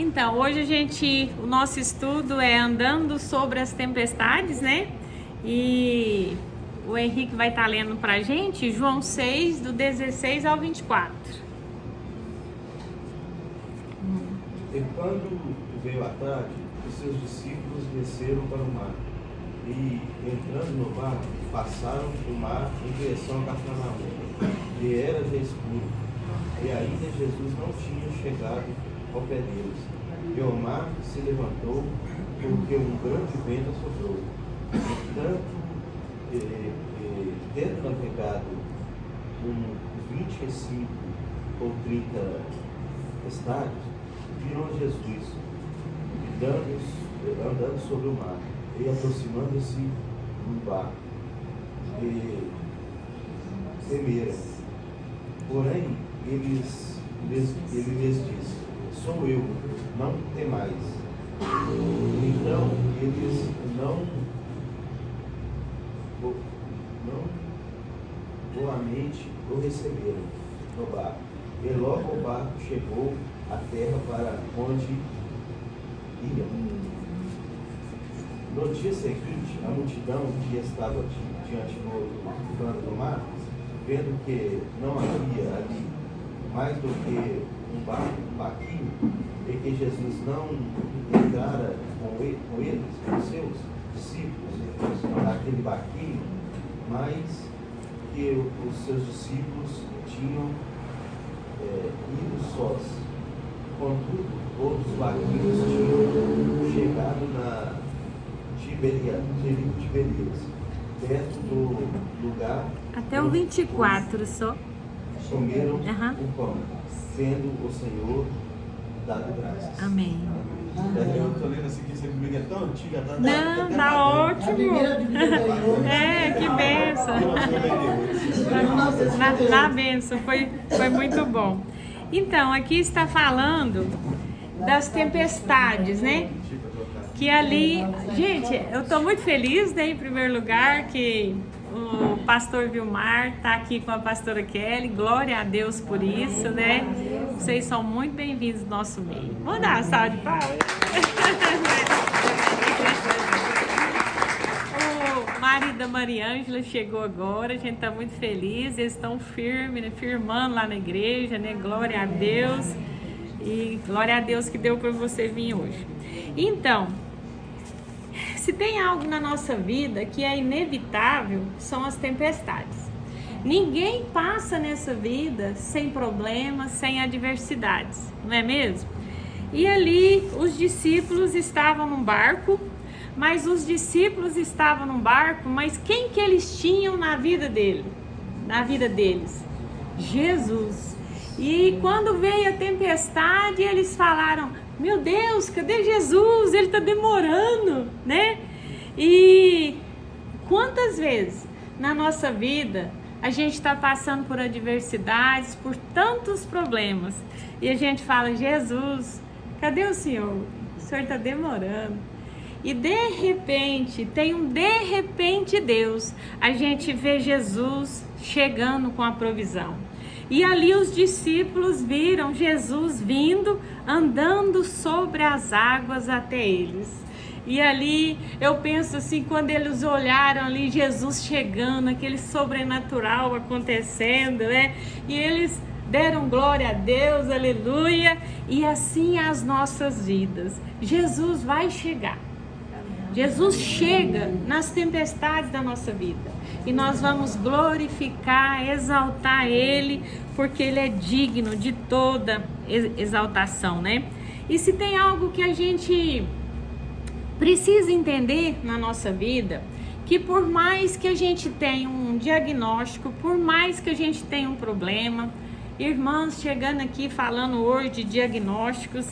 Então, hoje o nosso estudo é andando sobre as tempestades, né? E o Henrique vai estar lendo pra gente João 6, do 16 ao 24. E quando veio a tarde, os seus discípulos desceram para o mar. E, entrando no barco, passaram o mar em direção a Cafarnaum. E era já escuro. E ainda Jesus não tinha chegado ao pé deles. E o mar se levantou, porque um grande vento assoprou. Tanto, tendo navegado 25 ou 30 estádios, viram Jesus andando sobre o mar e aproximando-se do barco. E temeram. Porém, ele lhes disse: sou eu, não temais. Então eles não boamente o receberam no barco. E logo o barco chegou à terra para onde ia. No dia seguinte, a multidão que estava diante do plano do mar, vendo que não havia ali mais do que um barquinho, e que Jesus não entrara com eles, com seus discípulos, naquele barquinho, mas que os seus discípulos tinham ido sós. Contudo, outros barquinhos tinham chegado na Tiberíades, perto do lugar Até o 24 só. comeram o pão, sendo o Senhor dado graças. Amém. Eu estou lendo assim que essa Bíblia é tão antiga. Não, tá ótimo. Que benção. Na benção, foi muito bom. Então, aqui está falando das tempestades, né? Que ali, gente, eu estou muito feliz, né, em primeiro lugar, que o pastor Vilmar está aqui com a pastora Kelly. Glória a Deus por isso, né? Vocês são muito bem-vindos no nosso meio. Vamos dar uma salva de palmas. O marido da Mariângela chegou agora, a gente está muito feliz. Eles estão firmes, né? Firmando lá na igreja, né? Glória a Deus. E glória a Deus que deu para você vir hoje. Então, se tem algo na nossa vida que é inevitável, são as tempestades. Ninguém passa nessa vida sem problemas, sem adversidades, não é mesmo? E ali os discípulos estavam num barco, mas quem que eles tinham na vida deles? Jesus. E quando veio a tempestade, eles falaram: meu Deus, cadê Jesus? Ele está demorando, né? E quantas vezes na nossa vida a gente está passando por adversidades, por tantos problemas, e a gente fala: Jesus, cadê o Senhor? O Senhor está demorando. E de repente, tem um de repente Deus, a gente vê Jesus chegando com a provisão. E ali os discípulos viram Jesus vindo, andando sobre as águas até eles. E ali eu penso assim, quando eles olharam ali Jesus chegando, aquele sobrenatural acontecendo, né? E eles deram glória a Deus, aleluia. E assim as nossas vidas. Jesus vai chegar. Jesus chega nas tempestades da nossa vida. E nós vamos glorificar, exaltar Ele, porque Ele é digno de toda exaltação, né? E se tem algo que a gente precisa entender na nossa vida, que por mais que a gente tenha um diagnóstico, por mais que a gente tenha um problema, irmãos chegando aqui falando hoje de diagnósticos,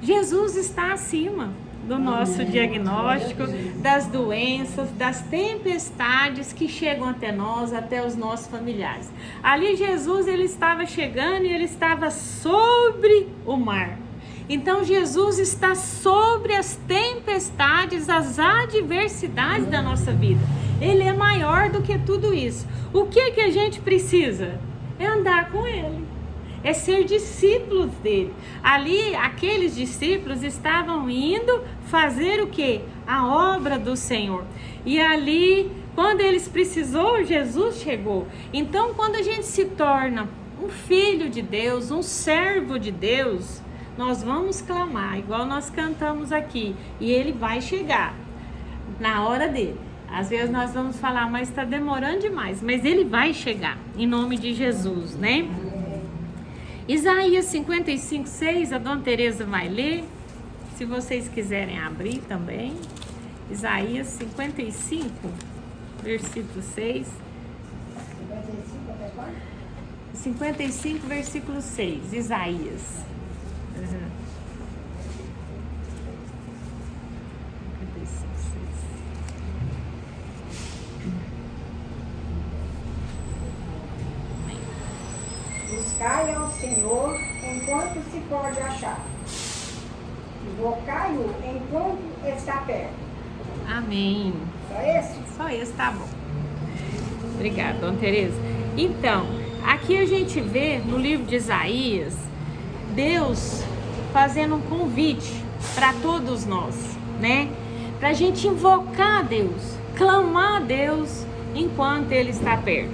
Jesus está acima do nosso diagnóstico, das doenças, das tempestades que chegam até nós, até os nossos familiares. Ali Jesus, ele estava chegando e ele estava sobre o mar. Então Jesus está sobre as tempestades, as adversidades da nossa vida. Ele é maior do que tudo isso. O que a gente precisa? É andar com Ele. é ser discípulos dele. Ali, aqueles discípulos estavam indo fazer o quê? A obra do Senhor. E ali, quando eles precisou, Jesus chegou. Então, quando a gente se torna um filho de Deus, um servo de Deus, nós vamos clamar, igual nós cantamos aqui, e ele vai chegar na hora dele. Às vezes nós vamos falar, mas está demorando demais, mas ele vai chegar, em nome de Jesus, né? Isaías 55:6, a Dona Tereza vai ler, se vocês quiserem abrir também. Isaías 55, versículo 6. 55, versículo 6, Isaías. Uhum. 55, 6. Buscai ao Senhor enquanto se pode achar. Invocai-o enquanto está perto. Amém. Só esse? Só esse, tá bom. Obrigada, Dona Tereza. Então, aqui a gente vê no livro de Isaías, Deus fazendo um convite para todos nós, né? Para a gente invocar a Deus, clamar a Deus enquanto Ele está perto.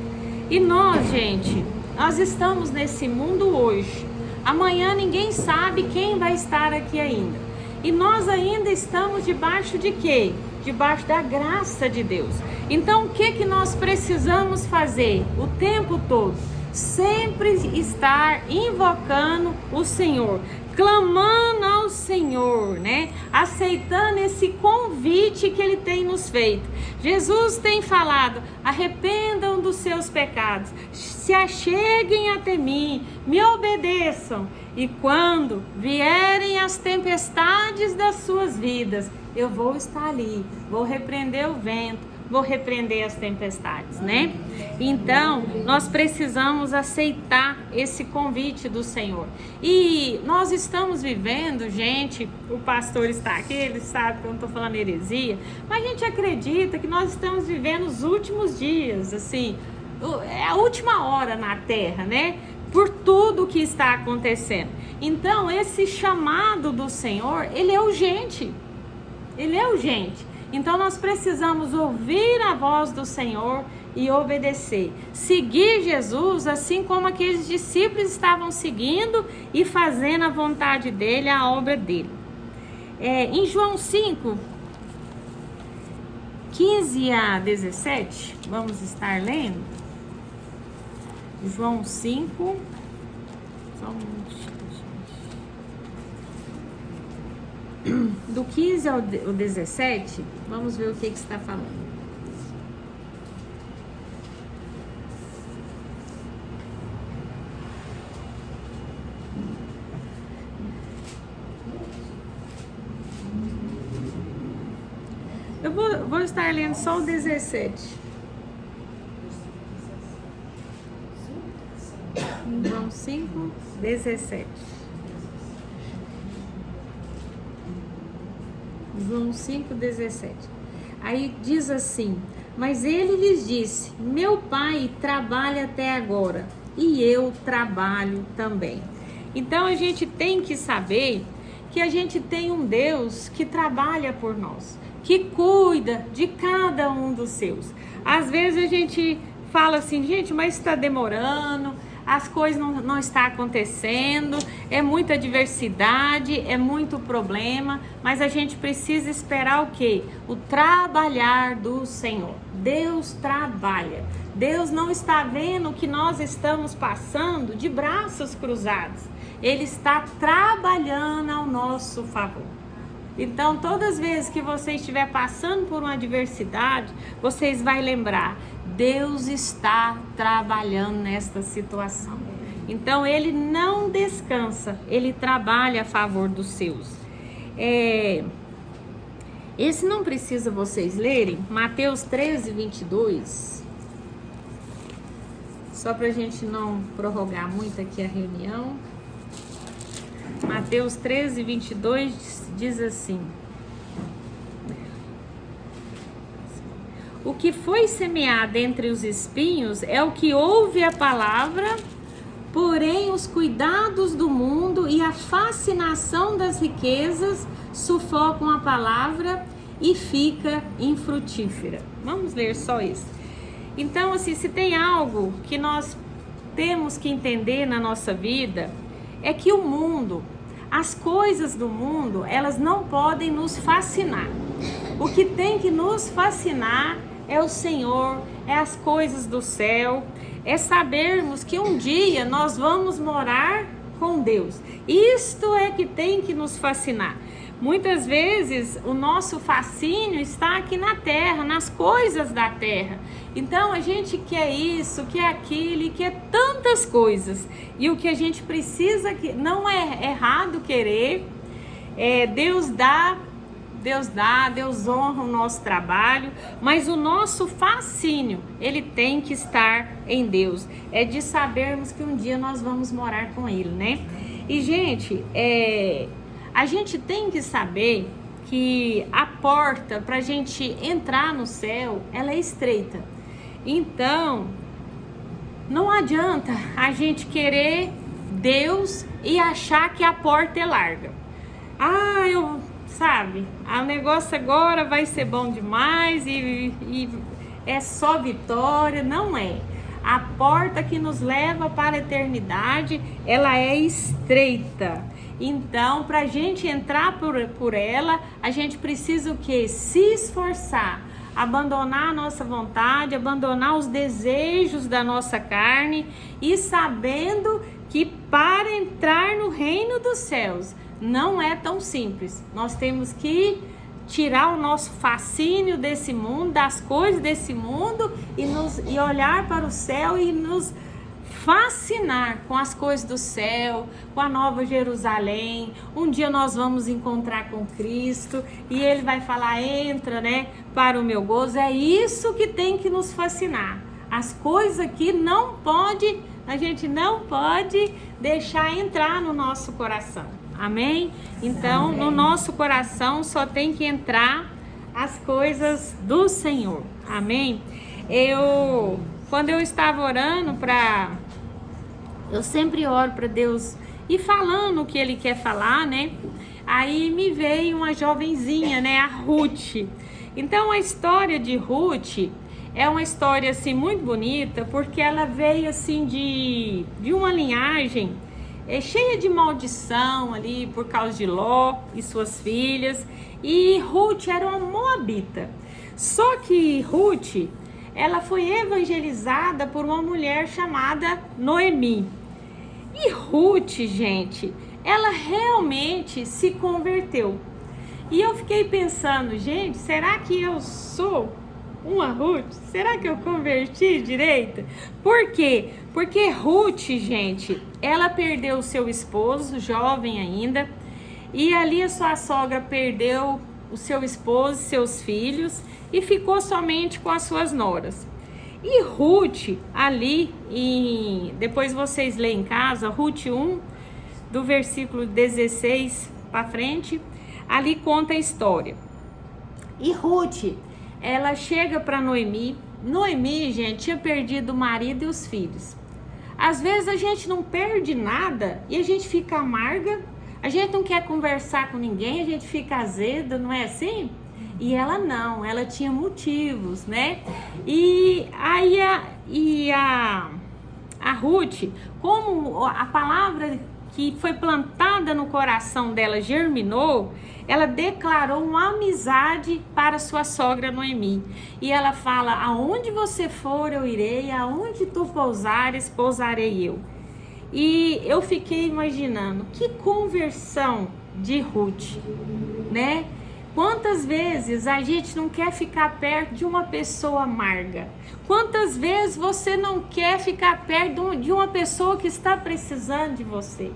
E nós, gente, nós estamos nesse mundo hoje. Amanhã ninguém sabe quem vai estar aqui ainda. E nós ainda estamos debaixo de quê? Debaixo da graça de Deus. Então, o que nós precisamos fazer o tempo todo? Sempre estar invocando o Senhor, clamando ao Senhor, né? Aceitando esse convite que Ele tem nos feito. Jesus tem falado, arrependam dos seus pecados, se acheguem até mim, me obedeçam. E quando vierem as tempestades das suas vidas, eu vou estar ali, vou repreender o vento, vou repreender as tempestades, né? Então, nós precisamos aceitar esse convite do Senhor. E nós estamos vivendo, gente, o pastor está aqui, ele sabe que eu não estou falando heresia, mas a gente acredita que nós estamos vivendo os últimos dias, assim, é a última hora na Terra, né? Por tudo que está acontecendo. Então, esse chamado do Senhor, ele é urgente. Ele é urgente. Então nós precisamos ouvir a voz do Senhor e obedecer. Seguir Jesus assim como aqueles discípulos estavam seguindo e fazendo a vontade dele, a obra dele. Em João 5, 15 a 17, vamos estar lendo. João 5, só um minutinho. Do 15 ao 17, vamos ver o que está falando. Eu vou estar lendo só o 17. João 5, 17. João 5,17. Aí diz assim: mas ele lhes disse, meu pai trabalha até agora e eu trabalho também. Então a gente tem que saber que a gente tem um Deus que trabalha por nós, que cuida de cada um dos seus. Às vezes a gente fala assim, gente, mas está demorando, as coisas não estão acontecendo, é muita diversidade, é muito problema, mas a gente precisa esperar o quê? O trabalhar do Senhor. Deus trabalha. Deus não está vendo o que nós estamos passando de braços cruzados. Ele está trabalhando ao nosso favor. Então, todas as vezes que você estiver passando por uma adversidade, vocês vão lembrar, Deus está trabalhando nesta situação. Então, Ele não descansa, Ele trabalha a favor dos seus. Esse não precisa vocês lerem, Mateus 13, 22. Só para a gente não prorrogar muito aqui a reunião. Mateus 13, 22 diz assim: o que foi semeado entre os espinhos é o que ouve a palavra, Porém, os cuidados do mundo e a fascinação das riquezas sufocam a palavra e fica infrutífera. Vamos ler só isso. Então, assim, se tem algo que nós temos que entender na nossa vida, é que o mundo, as coisas do mundo, elas não podem nos fascinar. O que tem que nos fascinar é o Senhor, é as coisas do céu, é sabermos que um dia nós vamos morar com Deus. Isto é que tem que nos fascinar. Muitas vezes o nosso fascínio está aqui na terra, nas coisas da terra. Então a gente quer isso, quer aquilo, quer tantas coisas. E o que a gente precisa, que não é errado querer, Deus dá, Deus honra o nosso trabalho, mas o nosso fascínio, ele tem que estar em Deus. É de sabermos que um dia nós vamos morar com Ele, né? E, gente, a gente tem que saber que a porta para a gente entrar no céu, ela é estreita. Então, não adianta a gente querer Deus e achar que a porta é larga. Sabe, o negócio agora vai ser bom demais e é só vitória. Não é. A porta que nos leva para a eternidade, ela é estreita. Então, para a gente entrar por ela, a gente precisa o quê? Se esforçar, abandonar a nossa vontade, abandonar os desejos da nossa carne e sabendo que para entrar no reino dos céus, não é tão simples. Nós temos que tirar o nosso fascínio desse mundo, das coisas desse mundo e olhar para o céu e nos fascinar com as coisas do céu, com a Nova Jerusalém. Um dia nós vamos encontrar com Cristo e Ele vai falar, entra, né, para o meu gozo. É isso que tem que nos fascinar. As coisas que a gente não pode deixar entrar no nosso coração. Amém? Então, no nosso coração só tem que entrar as coisas do Senhor. Amém? Quando eu estava orando eu sempre oro para Deus e falando o que Ele quer falar, né? Aí me veio uma jovenzinha, né? A Ruth. Então, a história de Ruth é uma história, assim, muito bonita, porque ela veio, assim, de uma linhagem cheia de maldição ali por causa de Ló e suas filhas. E Ruth era uma moabita. Só que Ruth, ela foi evangelizada por uma mulher chamada Noemi. E Ruth, gente, ela realmente se converteu. E eu fiquei pensando, gente, será que eu sou uma Ruth? Será que eu converti direito? Por quê? Porque Ruth, gente, ela perdeu o seu esposo, jovem ainda, e ali a sua sogra perdeu o seu esposo e seus filhos e ficou somente com as suas noras. E Ruth, ali, depois vocês leem em casa, Ruth 1, do versículo 16 para frente, ali conta a história. E Ruth, ela chega para Noemi. Noemi, gente, tinha perdido o marido e os filhos. Às vezes a gente não perde nada e a gente fica amarga, a gente não quer conversar com ninguém, a gente fica azeda, não é assim? E ela não, ela tinha motivos, né? E aí a Ruth, como a palavra que foi plantada no coração dela germinou, ela declarou uma amizade para sua sogra Noemi. E ela fala, aonde você for eu irei, aonde tu pousares, pousarei eu. E eu fiquei imaginando, que conversão de Ruth, né? Quantas vezes a gente não quer ficar perto de uma pessoa amarga? Quantas vezes você não quer ficar perto de uma pessoa que está precisando de você?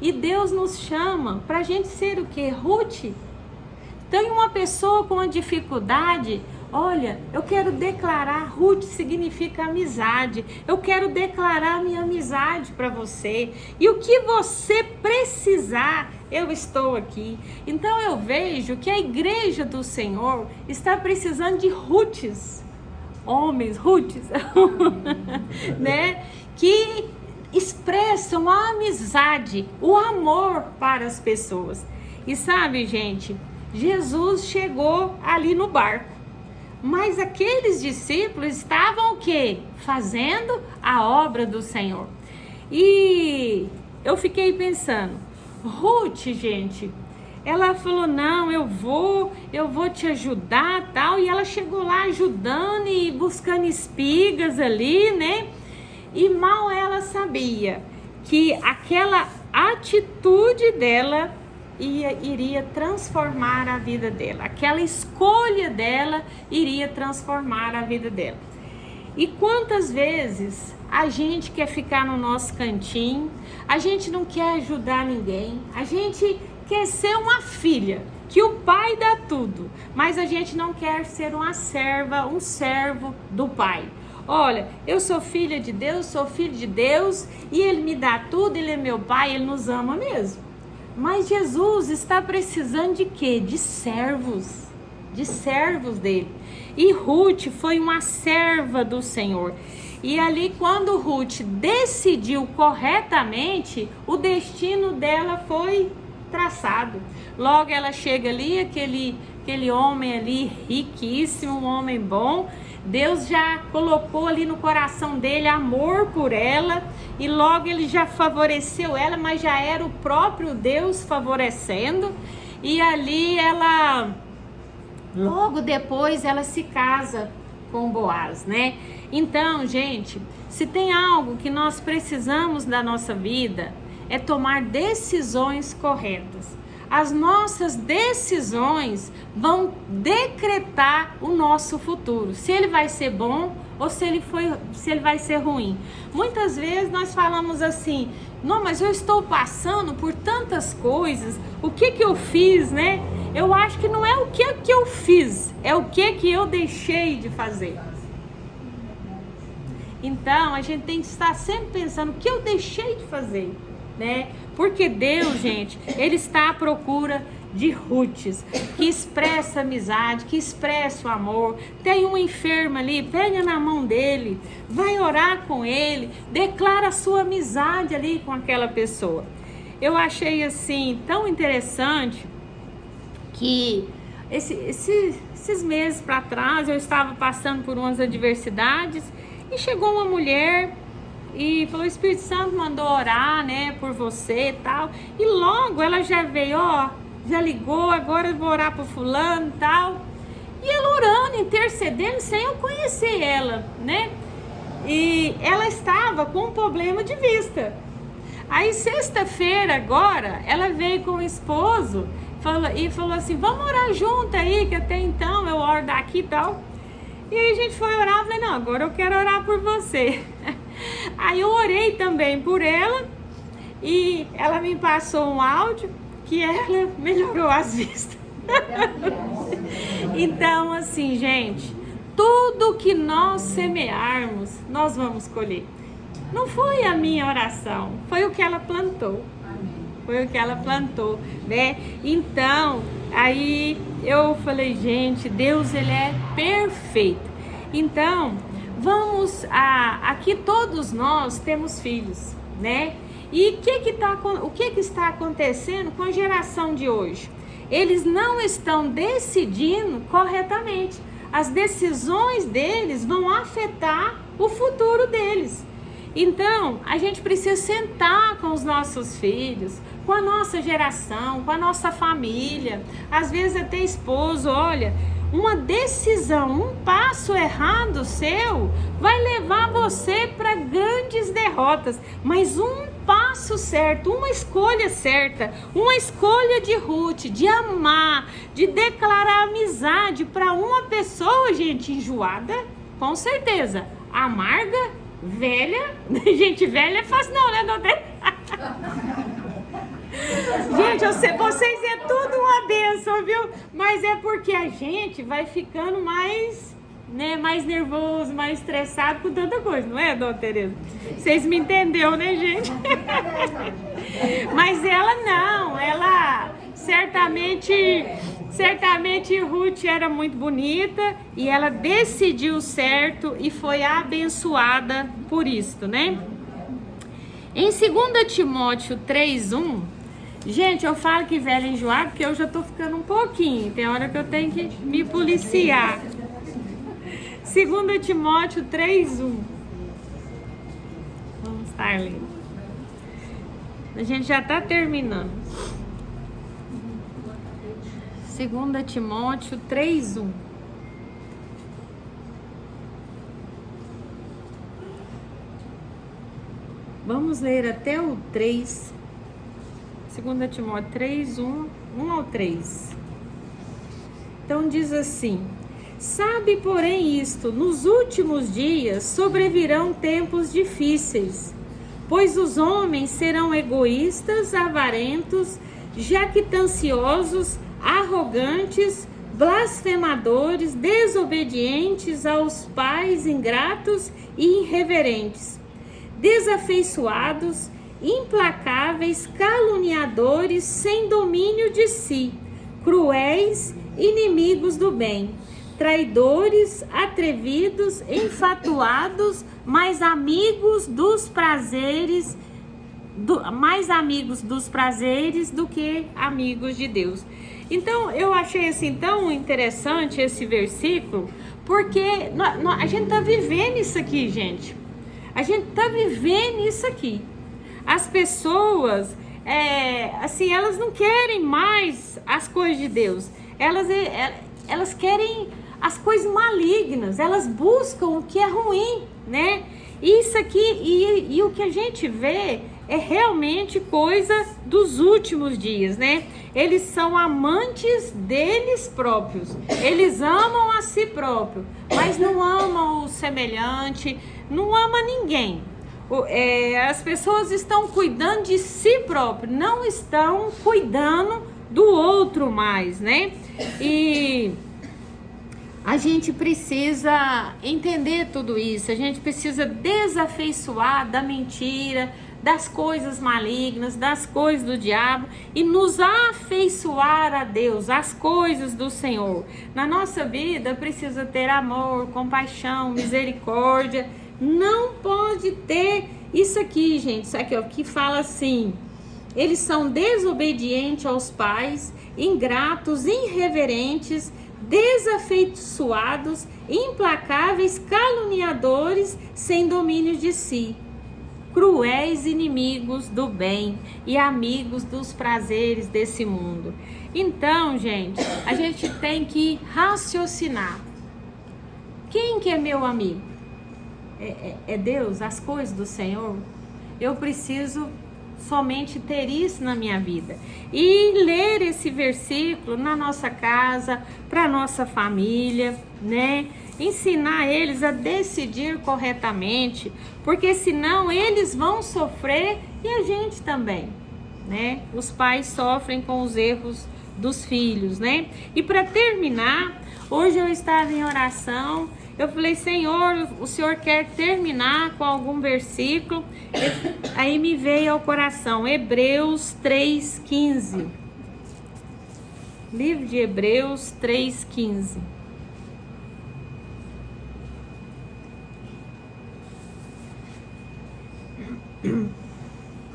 E Deus nos chama para a gente ser o quê? Ruth. Tem uma pessoa com uma dificuldade, olha, eu quero declarar, Ruth significa amizade. Eu quero declarar minha amizade para você. E o que você precisar, eu estou aqui. Então eu vejo que a igreja do Senhor está precisando de Ruths, homens, Ruths, né? Que expressam a amizade, o amor para as pessoas. E sabe, gente, Jesus chegou ali no barco, mas aqueles discípulos estavam o quê? Fazendo a obra do Senhor. E eu fiquei pensando, Ruth, gente, ela falou, não, eu vou te ajudar, tal, e ela chegou lá ajudando e buscando espigas ali, né? E mal ela sabia que aquela atitude dela iria transformar a vida dela, aquela escolha dela iria transformar a vida dela. E quantas vezes a gente quer ficar no nosso cantinho, a gente não quer ajudar ninguém, a gente quer ser uma filha, que o pai dá tudo, mas a gente não quer ser uma serva, um servo do pai. Olha, eu sou filha de Deus, sou filho de Deus, e Ele me dá tudo, Ele é meu pai, Ele nos ama mesmo. Mas Jesus está precisando de quê? De servos dele. E Ruth foi uma serva do Senhor. E ali, quando Ruth decidiu corretamente, o destino dela foi traçado. Logo ela chega ali, aquele homem ali riquíssimo, um homem bom. Deus já colocou ali no coração dele amor por ela, e logo ele já favoreceu ela, mas já era o próprio Deus favorecendo. E ali ela, logo depois, ela se casa com Boaz, né? Então, gente, se tem algo que nós precisamos da nossa vida, é tomar decisões corretas. As nossas decisões vão decretar o nosso futuro, se ele vai ser bom ou se ele vai ser ruim. Muitas vezes nós falamos assim, não, mas eu estou passando por tantas coisas, o que eu fiz, né? Eu acho que não é o que eu fiz, é o que eu deixei de fazer. Então a gente tem que estar sempre pensando o que eu deixei de fazer, né? Porque Deus, gente, Ele está à procura de Ruths, que expressa amizade, que expressa o amor. Tem um enfermo ali, pega na mão dele, vai orar com ele, declara a sua amizade ali com aquela pessoa. Eu achei assim tão interessante que esses meses para trás eu estava passando por umas adversidades e chegou uma mulher e falou, o Espírito Santo mandou orar, né, por você e tal. E logo ela já veio, já ligou, agora eu vou orar por fulano e tal. E ela orando, intercedendo, sem eu conhecer ela, né? E ela estava com um problema de vista. Aí sexta-feira agora, ela veio com o esposo e falou assim, vamos orar junto aí, que até então eu oro daqui e tal. E aí a gente foi orar, eu falei, não, agora eu quero orar por você. Aí eu orei também por ela e ela me passou um áudio que ela melhorou as vistas. Então, assim, gente, tudo que nós semearmos, nós vamos colher. Não foi a minha oração, foi o que ela plantou. Foi o que ela plantou, né? Então, aí eu falei, gente, Deus, Ele é perfeito. Então, vamos, aqui todos nós temos filhos, né? E o que está acontecendo com a geração de hoje? Eles não estão decidindo corretamente. As decisões deles vão afetar o futuro deles. Então, a gente precisa sentar com os nossos filhos, com a nossa geração, com a nossa família, às vezes até esposo, olha, uma decisão, um passo errado seu vai levar você para grandes derrotas, mas um passo certo, uma escolha certa, uma escolha de Ruth, de amar, de declarar amizade para uma pessoa, gente, enjoada, com certeza, amarga, velha, gente, velha é fácil não, né, doutor? Gente, vocês é tudo uma bênção, viu? Mas é porque a gente vai ficando mais, né, mais nervoso, mais estressado com tanta coisa, não é, dona Tereza? Vocês me entenderam, né, gente? Mas ela não, ela certamente Ruth era muito bonita e ela decidiu certo e foi abençoada por isso, né? Em 2 Timóteo 3:1, gente, eu falo que velho enjoado porque eu já tô ficando um pouquinho, tem hora que eu tenho que me policiar. 2 Timóteo 3:1. Vamos estar lendo. A gente já tá terminando. 2 Timóteo 3:1. Vamos ler até o 3. 2 Timóteo 3:1, 1 ao 3. Então diz assim: sabe, porém, isto, nos últimos dias sobrevirão tempos difíceis, pois os homens serão egoístas, avarentos, jactanciosos, arrogantes, blasfemadores, desobedientes aos pais, ingratos e irreverentes, desafeiçoados, implacáveis, caluniadores, sem domínio de si, cruéis, inimigos do bem, traidores, atrevidos, enfatuados, mais amigos dos prazeres do que amigos de Deus. Então eu achei assim tão interessante esse versículo, porque a gente tá vivendo isso aqui, gente. A gente tá vivendo isso aqui. As pessoas, assim, elas não querem mais as coisas de Deus. Elas querem as coisas malignas. Elas buscam o que é ruim, né? Isso aqui, e o que a gente vê é realmente coisa dos últimos dias, né? Eles são amantes deles próprios. Eles amam a si próprio, mas não amam o semelhante, não ama ninguém. As pessoas estão cuidando de si próprio, não estão cuidando do outro mais, né? E a gente precisa entender tudo isso, a gente precisa desafeiçoar da mentira, das coisas malignas, das coisas do diabo e nos afeiçoar a Deus, as coisas do Senhor. Na nossa vida precisa ter amor, compaixão, misericórdia. Não pode ter isso aqui, gente, isso aqui, ó, que fala assim: eles são desobedientes aos pais, ingratos, irreverentes, desafeiçoados, implacáveis, caluniadores, sem domínio de si, cruéis, inimigos do bem e amigos dos prazeres desse mundo. Então, gente, a gente tem que raciocinar. Quem que é meu amigo? É Deus, as coisas do Senhor? Eu preciso somente ter isso na minha vida e ler esse versículo na nossa casa, para nossa família, né? Ensinar eles a decidir corretamente, porque senão eles vão sofrer e a gente também, né? Os pais sofrem com os erros dos filhos, né? E para terminar, hoje eu estava em oração, eu falei: Senhor, o Senhor quer terminar com algum versículo? Aí me veio ao coração Hebreus 3:15. Livro de Hebreus 3:15.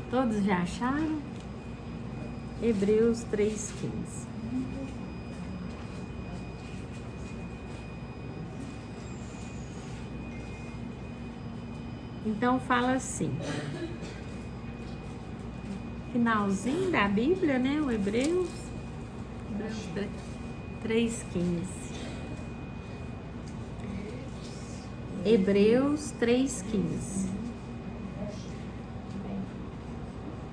Todos já acharam? Hebreus 3:15. Então fala assim, finalzinho da Bíblia, né? O Hebreus 3:15. Hebreus 3:15.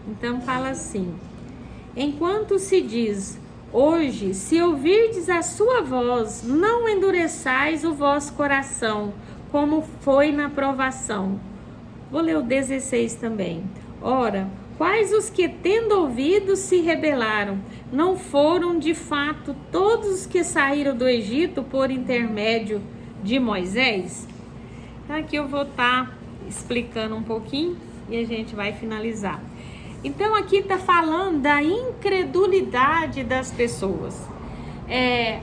Então fala assim: enquanto se diz hoje, se ouvirdes a sua voz, não endureçais o vosso coração, como foi na provação. Vou ler o 16 também. Ora, quais os que, tendo ouvido, se rebelaram? Não foram de fato todos os que saíram do Egito por intermédio de Moisés? Então aqui eu vou estar explicando um pouquinho e a gente vai finalizar. Então aqui está falando da incredulidade das pessoas.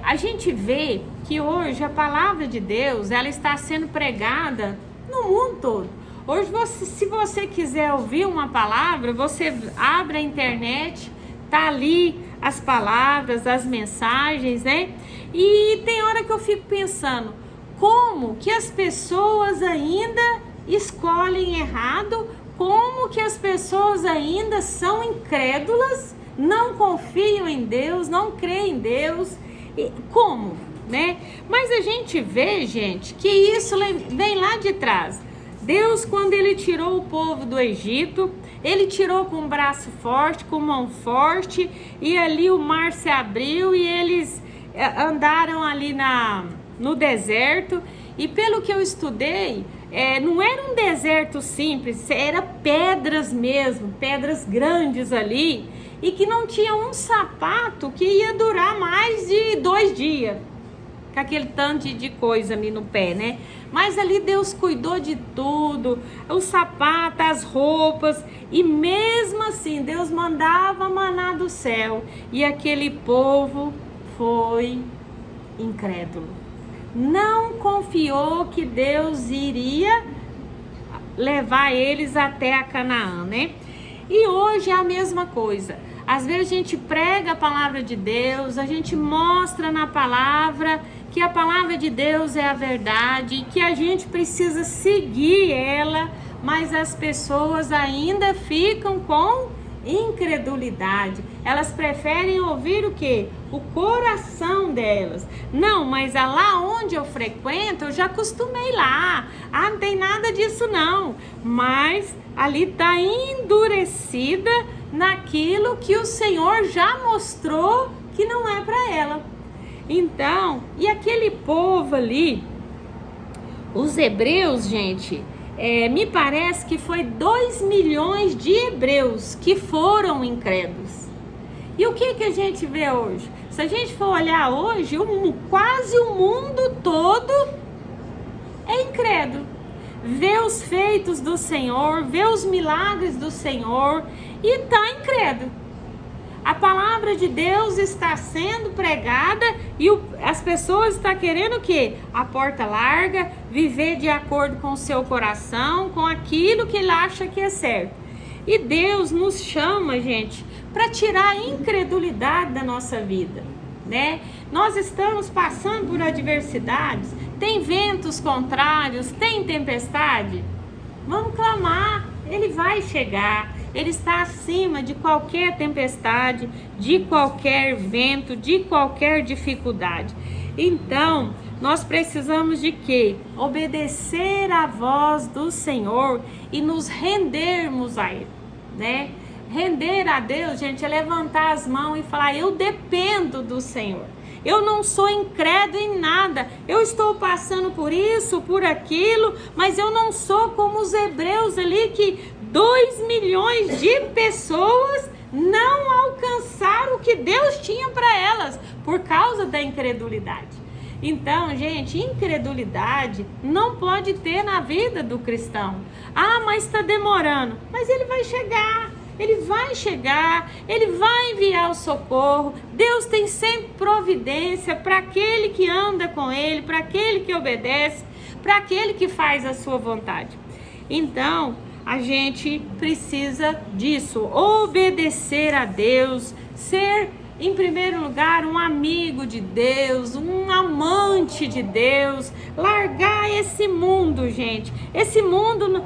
A gente vê que hoje a palavra de Deus, ela está sendo pregada no mundo todo. Hoje, se você quiser ouvir uma palavra, você abre a internet, tá ali as palavras, as mensagens, né? E tem hora que eu fico pensando, como que as pessoas ainda escolhem errado, como que as pessoas ainda são incrédulas, não confiam em Deus, não creem em Deus, como, né? Mas a gente vê, gente, que isso vem lá de trás. Deus, quando ele tirou o povo do Egito, ele tirou com um braço forte, com mão forte, e ali o mar se abriu e eles andaram ali no deserto. E pelo que eu estudei, não era um deserto simples, era pedras mesmo, pedras grandes ali, e que não tinha um sapato que ia durar mais de 2 dias, com aquele tanto de coisa ali no pé, né? Mas ali Deus cuidou de tudo, o sapato, as roupas, e mesmo assim Deus mandava maná do céu, e aquele povo foi incrédulo. Não confiou que Deus iria levar eles até a Canaã, né? E hoje é a mesma coisa. Às vezes a gente prega a palavra de Deus, a gente mostra na palavra que a palavra de Deus é a verdade, que a gente precisa seguir ela, mas as pessoas ainda ficam com incredulidade. Elas preferem ouvir o quê? O coração delas. Não, mas lá onde eu frequento, eu já acostumei lá. Não tem nada disso não. Mas ali está endurecida naquilo que o Senhor já mostrou que não é para ela. Então, e aquele povo ali, os hebreus, gente, me parece que foi 2 milhões de hebreus que foram incrédulos. E o que a gente vê hoje? Se a gente for olhar hoje, quase o mundo todo é incrédulo. Vê os feitos do Senhor, vê os milagres do Senhor e está incrédulo. A palavra de Deus está sendo pregada e as pessoas estão querendo o quê? A porta larga, viver de acordo com o seu coração, com aquilo que ele acha que é certo. E Deus nos chama, gente, para tirar a incredulidade da nossa vida, né? Nós estamos passando por adversidades, tem ventos contrários, tem tempestade. Vamos clamar, ele vai chegar. Ele está acima de qualquer tempestade, de qualquer vento, de qualquer dificuldade. Então, nós precisamos de quê? Obedecer à voz do Senhor e nos rendermos a Ele, né? Render a Deus, gente, é levantar as mãos e falar, eu dependo do Senhor. Eu não sou incrédulo em nada. Eu estou passando por isso, por aquilo, mas eu não sou como os hebreus ali que 2 milhões de pessoas não alcançaram o que Deus tinha para elas por causa da incredulidade. Então, gente, incredulidade não pode ter na vida do cristão. Mas está demorando. Mas ele vai chegar. Ele vai chegar, ele vai enviar o socorro. Deus tem sempre providência para aquele que anda com ele, para aquele que obedece, para aquele que faz a sua vontade. Então, a gente precisa disso, obedecer a Deus, ser, em primeiro lugar, um amigo de Deus, um amante de Deus, largar esse mundo, gente. Esse mundo,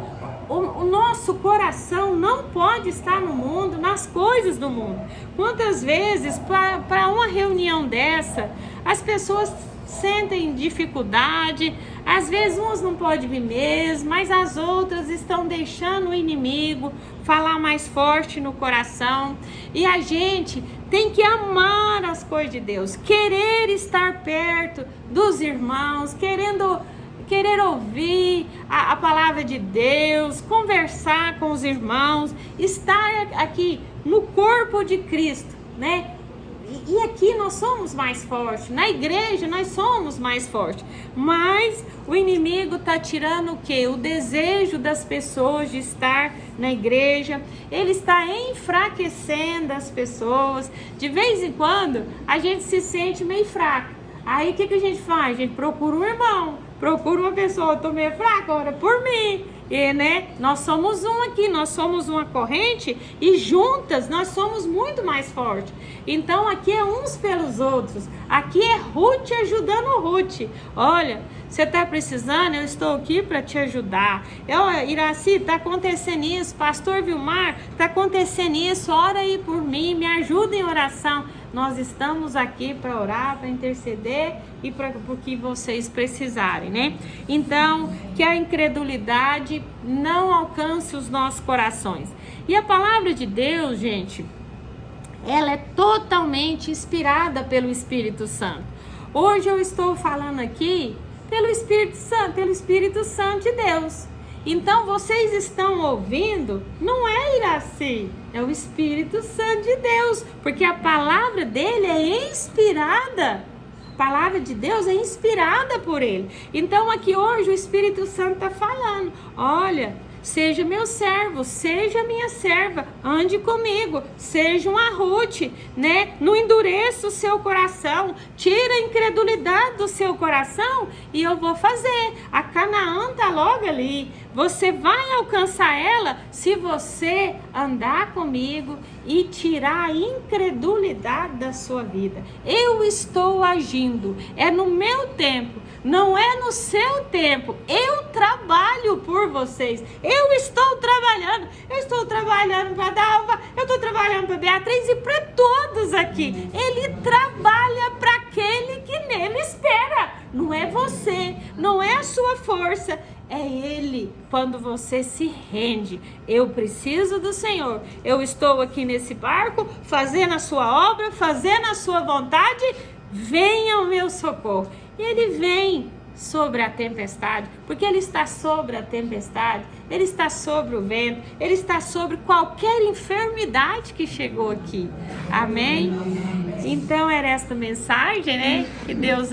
o nosso coração não pode estar no mundo, nas coisas do mundo. Quantas vezes, para uma reunião dessa, as pessoas sentem dificuldade, às vezes umas não podem vir mesmo, mas as outras estão deixando o inimigo falar mais forte no coração. E a gente tem que amar as coisas de Deus, querer estar perto dos irmãos, querer ouvir a palavra de Deus, conversar com os irmãos, estar aqui no corpo de Cristo, né? E aqui nós somos mais fortes, na igreja nós somos mais fortes, mas o inimigo está tirando o quê? O desejo das pessoas de estar na igreja, ele está enfraquecendo as pessoas. De vez em quando a gente se sente meio fraco, aí o que a gente faz? A gente procura um irmão, procura uma pessoa, eu tô meio fraca, ora por mim. né? Nós somos um aqui, nós somos uma corrente e juntas nós somos muito mais fortes. Então aqui é uns pelos outros. Aqui é Ruth ajudando Ruth. Olha, você está precisando, eu estou aqui para te ajudar. Iraci, está acontecendo isso. Pastor Vilmar, está acontecendo isso. Ora aí por mim, me ajuda em oração. Nós estamos aqui para orar, para interceder e para o que vocês precisarem, né? Então, que a incredulidade não alcance os nossos corações. E a palavra de Deus, gente, ela é totalmente inspirada pelo Espírito Santo. Hoje eu estou falando aqui pelo Espírito Santo de Deus. Então vocês estão ouvindo, não é Iraci, é o Espírito Santo de Deus, porque a palavra dele é inspirada. A palavra de Deus é inspirada por ele. Então aqui hoje o Espírito Santo está falando, olha, seja meu servo, seja minha serva, ande comigo, seja uma Ruth, né? Não endureça o seu coração, tira a incredulidade do seu coração e eu vou fazer. A Canaã está logo ali. Você vai alcançar ela se você andar comigo e tirar a incredulidade da sua vida. Eu estou agindo, é no meu tempo, não é no seu tempo. Eu trabalho por vocês. Eu estou trabalhando para Dalva, eu estou trabalhando para Beatriz e para todos aqui. Ele trabalha para aquele que nele espera. Não é você, não é a sua força, é Ele. Quando você se rende, eu preciso do Senhor. Eu estou aqui nesse barco, fazendo a sua obra, fazendo a sua vontade. Venha o meu socorro. E Ele vem sobre a tempestade, porque Ele está sobre a tempestade, Ele está sobre o vento, Ele está sobre qualquer enfermidade que chegou aqui. Amém? Então era esta mensagem, né? Que Deus